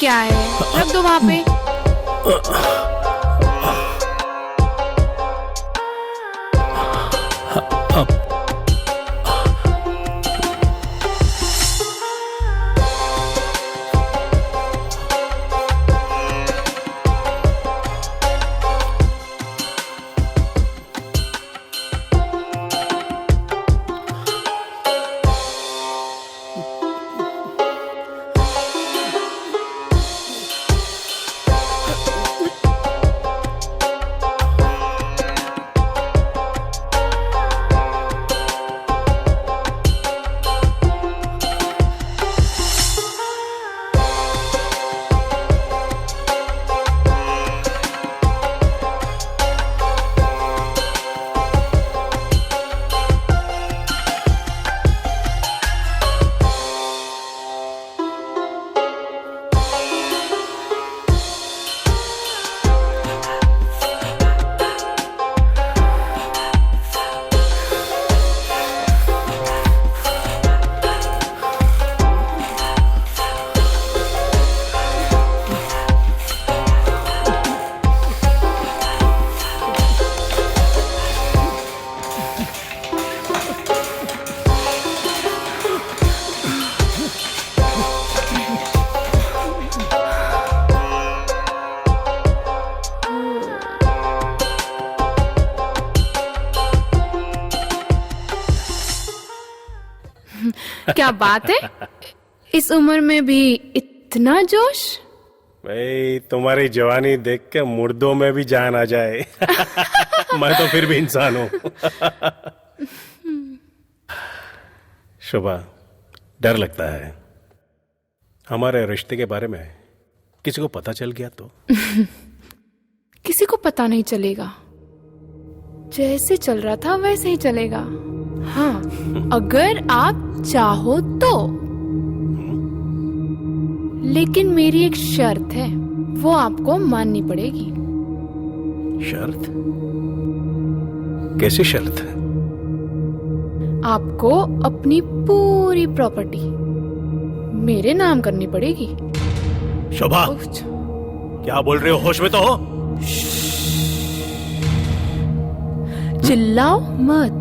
क्या है, रख दो वहां पे। क्या बात है, इस उम्र में भी इतना जोश। भाई तुम्हारी जवानी देख के मुर्दों में भी जान आ जाए। मैं तो फिर भी इंसान हूं। शोभा, डर लगता है हमारे रिश्ते के बारे में किसी को पता चल गया तो। किसी को पता नहीं चलेगा, जैसे चल रहा था वैसे ही चलेगा। हाँ, अगर आप चाहो तो। लेकिन मेरी एक शर्त है, वो आपको माननी पड़ेगी। शर्त? कैसी शर्त? आपको अपनी पूरी प्रॉपर्टी मेरे नाम करनी पड़ेगी। शोभा, क्या बोल रहे हो? होश में तो हो? चिल्लाओ मत।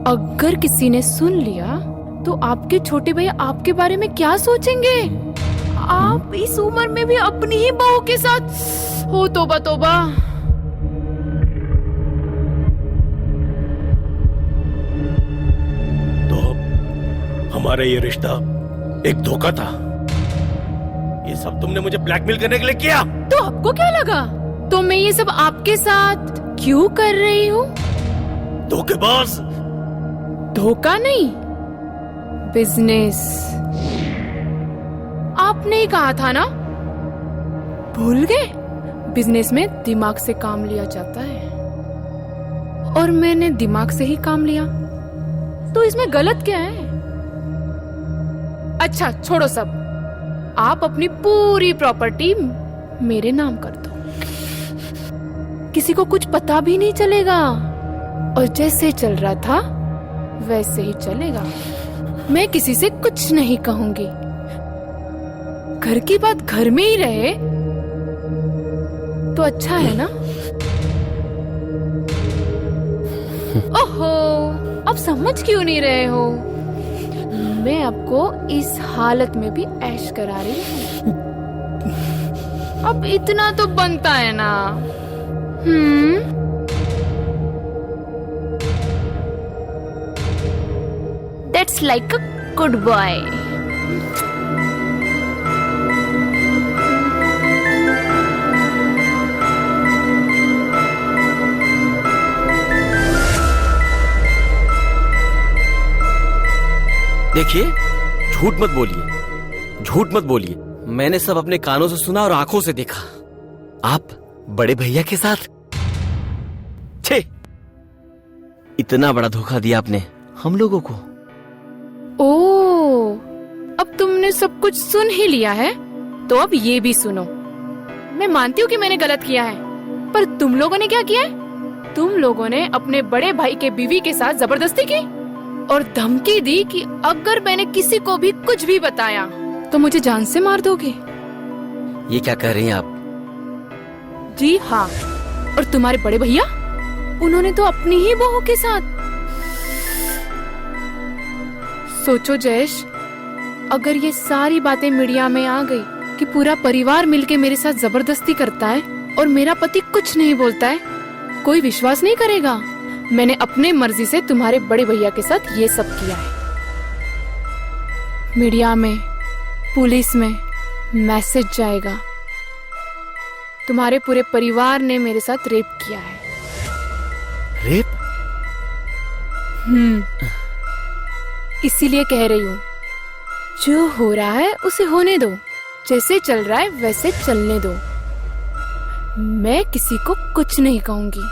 अगर किसी ने सुन लिया तो आपके छोटे भैया आपके बारे में क्या सोचेंगे? आप इस उम्र में भी अपनी ही बहू के साथ हो। तौबा तौबा। तो हमारा ये रिश्ता एक धोखा था। ये सब तुमने मुझे ब्लैकमेल करने के लिए किया। तो आपको क्या लगा तो मैं ये सब आपके साथ क्यों कर रही हूँ? धोखेबाज। धोखा नहीं, बिजनेस। आपने ही कहा था ना, भूल गए? बिजनेस में दिमाग से काम लिया जाता है, और मैंने दिमाग से ही काम लिया, तो इसमें गलत क्या है? अच्छा छोड़ो सब, आप अपनी पूरी प्रॉपर्टी मेरे नाम कर दो। किसी को कुछ पता भी नहीं चलेगा, और जैसे चल रहा था वैसे ही चलेगा। मैं किसी से कुछ नहीं कहूंगी। घर की बात घर में ही रहे तो अच्छा है ना? ओहो, अब समझ क्यों नहीं रहे हो? मैं आपको इस हालत में भी ऐश करा रही हूँ। अब इतना तो बनता है ना। That's like a good boy. देखिए, झूठ मत बोलिए, झूठ मत बोलिए। मैंने सब अपने कानों से सुना और आंखों से देखा। आप बड़े भैया के साथ? छे, इतना बड़ा धोखा दिया आपने हम लोगों को। ओह, अब तुमने सब कुछ सुन ही लिया है, तो अब ये भी सुनो। मैं मानती हूँ कि मैंने गलत किया है, पर तुम लोगों ने क्या किया है? तुम लोगों ने अपने बड़े भाई के बीवी के साथ जबरदस्ती की और धमकी दी कि अगर मैंने किसी को भी कुछ भी बताया तो मुझे जान से मार दोगे? ये क्या कह रही हैं आप? जी हाँ। और तुम्हारे बड़े भैया, उन्होंने तो अपनी ही बहू के साथ। सोचो जयेश, अगर ये सारी बातें मीडिया में आ गई कि पूरा परिवार मिलके मेरे साथ जबरदस्ती करता है और मेरा पति कुछ नहीं बोलता है, कोई विश्वास नहीं करेगा। मैंने अपने मर्जी से तुम्हारे बड़े भैया के साथ ये सब किया है। मीडिया में, पुलिस में मैसेज जाएगा, तुम्हारे पूरे परिवार ने मेरे साथ रेप किया है। रेप? इसीलिए कह रही हूँ, जो हो रहा है उसे होने दो, जैसे चल रहा है वैसे चलने दो। मैं किसी को कुछ नहीं कहूंगी,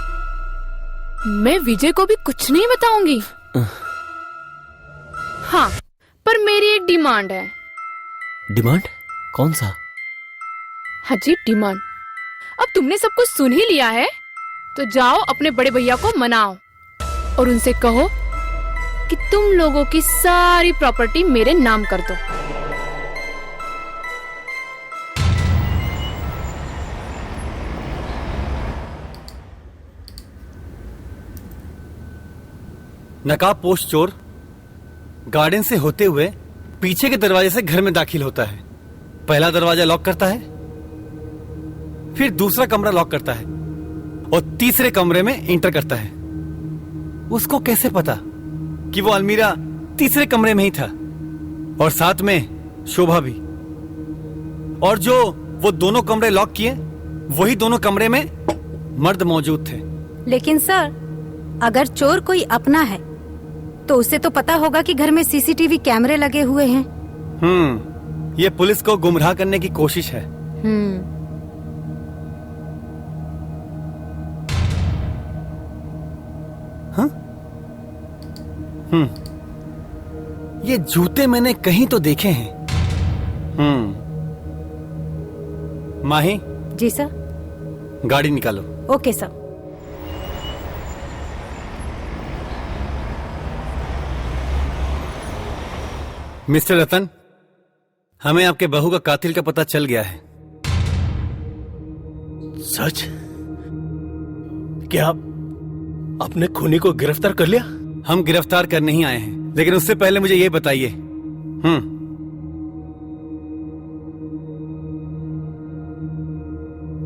मैं विजय को भी कुछ नहीं बताऊंगी। हाँ, पर मेरी एक डिमांड है। डिमांड? कौन सा? हाँ जी, डिमांड। अब तुमने सब कुछ सुन ही लिया है, तो जाओ अपने बड़े भैया को मनाओ और उनसे कहो कि तुम लोगों की सारी प्रॉपर्टी मेरे नाम कर दो। नकाबपोश चोर गार्डन से होते हुए पीछे के दरवाजे से घर में दाखिल होता है। पहला दरवाजा लॉक करता है, फिर दूसरा कमरा लॉक करता है और तीसरे कमरे में एंटर करता है। उसको कैसे पता कि वो अलमीरा तीसरे कमरे में ही था और साथ में शोभा भी? और जो वो दोनों कमरे लॉक किए, वही दोनों कमरे में मर्द मौजूद थे। लेकिन सर, अगर चोर कोई अपना है तो उसे तो पता होगा कि घर में सीसीटीवी कैमरे लगे हुए हैं। ये पुलिस को गुमराह करने की कोशिश है। हाँ? ये जूते मैंने कहीं तो देखे हैं। माही, जी सर। गाड़ी निकालो। Okay sir. मिस्टर रतन, हमें आपके बहू का कातिल का पता चल गया है। सच? क्या आपने खूनी को गिरफ्तार कर लिया? हम गिरफ्तार करने ही आए हैं, लेकिन उससे पहले मुझे ये बताइए,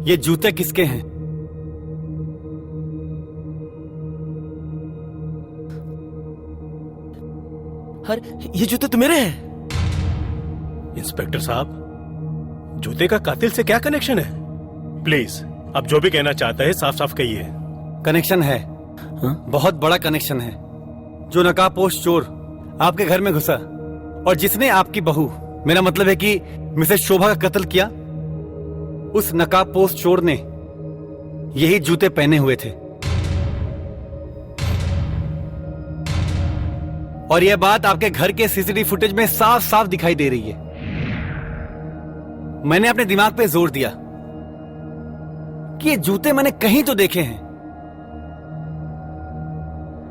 ये जूते किसके हैं? अरे ये जूते तो मेरे हैं। इंस्पेक्टर साहब, जूते का कातिल से क्या कनेक्शन है? प्लीज, आप जो भी कहना चाहते हैं साफ साफ कहिए। कनेक्शन है। बहुत बड़ा कनेक्शन है। जो नकाबपोश चोर आपके घर में घुसा और जिसने आपकी बहू, मेरा मतलब है कि मिसेस शोभा का कत्ल किया, उस नकाबपोश चोर ने यही जूते पहने हुए थे। और यह बात आपके घर के सीसीटीवी फुटेज में साफ साफ दिखाई दे रही है। मैंने अपने दिमाग पे जोर दिया कि ये जूते मैंने कहीं तो देखे हैं।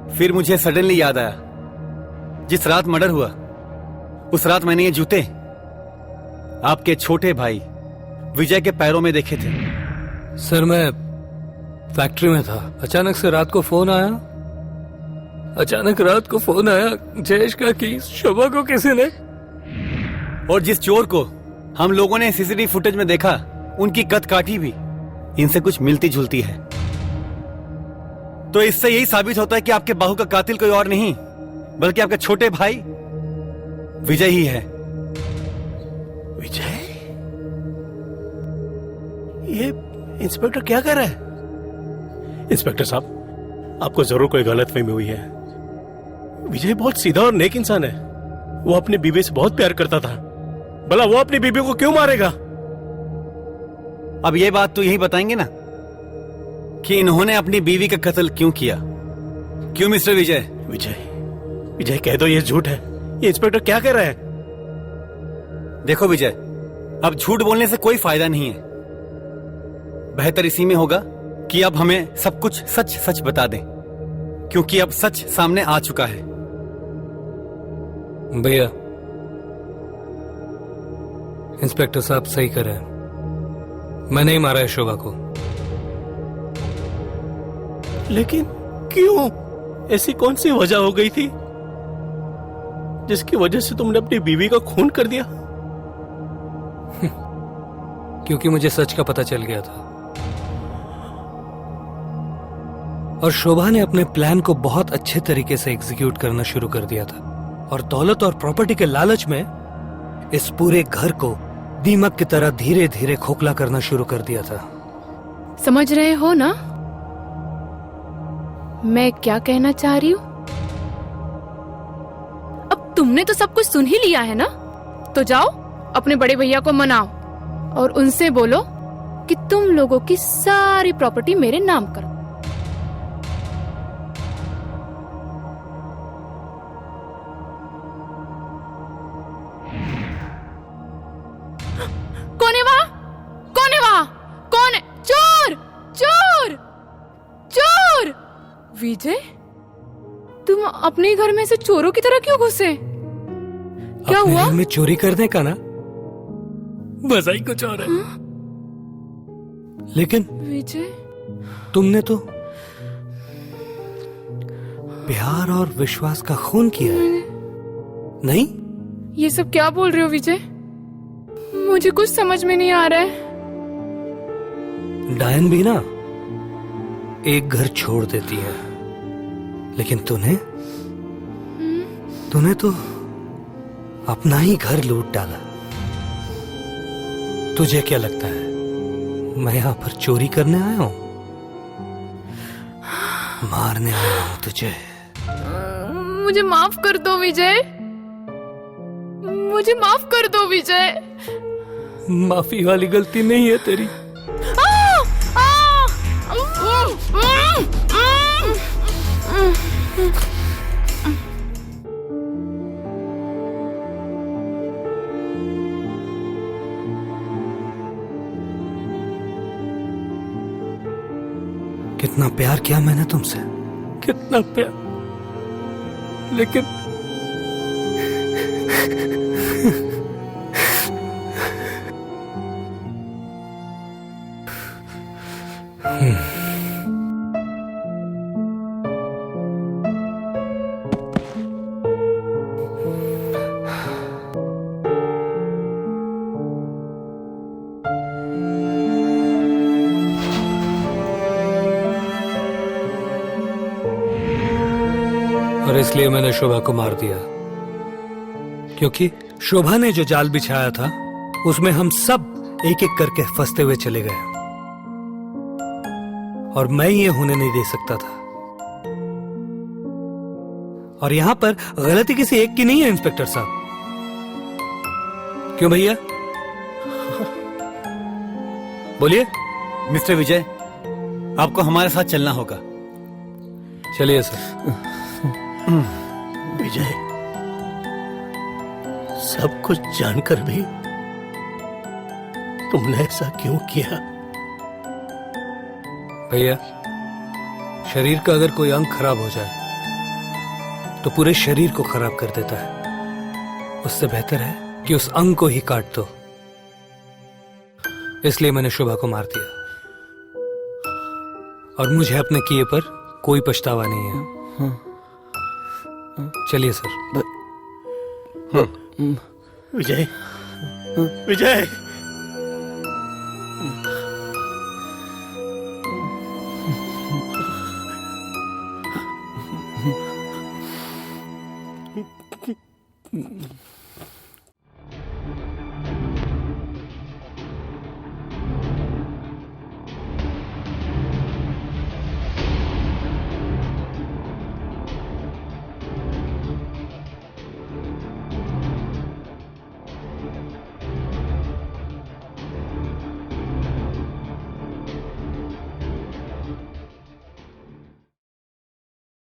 फिर मुझे सडनली याद आया, जिस रात मर्डर हुआ उस रात मैंने ये जूते आपके छोटे भाई विजय के पैरों में देखे थे। सर, मैं फैक्ट्री में था। अचानक से रात को फोन आया जयेश का कि शोभा को किसी ने। और जिस चोर को हम लोगों ने सीसीटीवी फुटेज में देखा, उनकी कद काठी भी इनसे कुछ मिलती जुलती है। तो इससे यही साबित होता है कि आपके बहू का कातिल कोई और नहीं बल्कि आपके छोटे भाई विजय ही है। विजय? ये इंस्पेक्टर क्या कर रहा है? इंस्पेक्टर साहब, आपको जरूर कोई गलतफहमी हुई है। विजय बहुत सीधा और नेक इंसान है। वो अपनी बीवी से बहुत प्यार करता था। भला वो अपनी बीवी को क्यों मारेगा? अब ये बात तो यही बताएंगे ना कि इन्होंने अपनी बीवी का कत्ल क्यों किया। क्यों मिस्टर विजय? विजय कह दो ये झूठ है। ये इंस्पेक्टर क्या कह रहा है? देखो विजय, अब झूठ बोलने से कोई फायदा नहीं है। बेहतर इसी में होगा कि अब हमें सब कुछ सच सच बता दें, क्योंकि अब सच सामने आ चुका है। भैया, इंस्पेक्टर साहब सही कर रहे हैं, मैंने ही मारा है शोभा को। लेकिन क्यों? ऐसी कौन सी वजह हो गई थी जिसकी वजह से तुमने अपनी बीवी का खून कर दिया? क्योंकि मुझे सच का पता चल गया था और शोभा ने अपने प्लान को बहुत अच्छे तरीके से एग्जीक्यूट करना शुरू कर दिया था और दौलत और प्रॉपर्टी के लालच में इस पूरे घर को दीमक की तरह धीरे धीरे खोखला करना शुरू कर दिया था। समझ रहे हो ना मैं क्या कहना चाह रही हूँ? अब तुमने तो सब कुछ सुन ही लिया है ना, तो जाओ अपने बड़े भैया को मनाओ और उनसे बोलो कि तुम लोगों की सारी प्रॉपर्टी मेरे नाम करो। कौन है वहां? कौन है वहां? कौन है? चोर! चोर! चोर! विजय, तुम अपने घर में से चोरों की तरह क्यों घुसे? क्या अपने हुआ? घर में चोरी करने का ना मजा ही कुछ और है। लेकिन विजय, तुमने तो प्यार और विश्वास का खून किया है, नहीं? ये सब क्या बोल रहे हो विजय? मुझे कुछ समझ में नहीं आ रहा है। डायन भी ना एक घर छोड़ देती है, लेकिन तूने तो अपना ही घर लूट डाला। तुझे क्या लगता है मैं यहां पर चोरी करने आया हूं? मारने आया हूं तुझे। मुझे माफ कर दो विजय, मुझे माफ कर दो विजय। माफी वाली गलती नहीं है तेरी। कितना प्यार किया मैंने तुमसे, कितना प्यार, लेकिन और इसलिए मैंने शोभा को मार दिया, क्योंकि शोभा ने जो जाल बिछाया था उसमें हम सब एक एक करके फंसते हुए चले गए और मैं ये होने नहीं दे सकता था। और यहां पर गलती किसी एक की नहीं है इंस्पेक्टर साहब, क्यों भैया? बोलिए। मिस्टर विजय, आपको हमारे साथ चलना होगा। चलिए सर। विजय, सब कुछ जानकर भी तुमने ऐसा क्यों किया? भैया, शरीर का अगर कोई अंग खराब हो जाए तो पूरे शरीर को खराब कर देता है। उससे बेहतर है कि उस अंग को ही काट दो। इसलिए मैंने शोभा को मार दिया और मुझे अपने किए पर कोई पछतावा नहीं है। चलिए सर। विजय, विजय,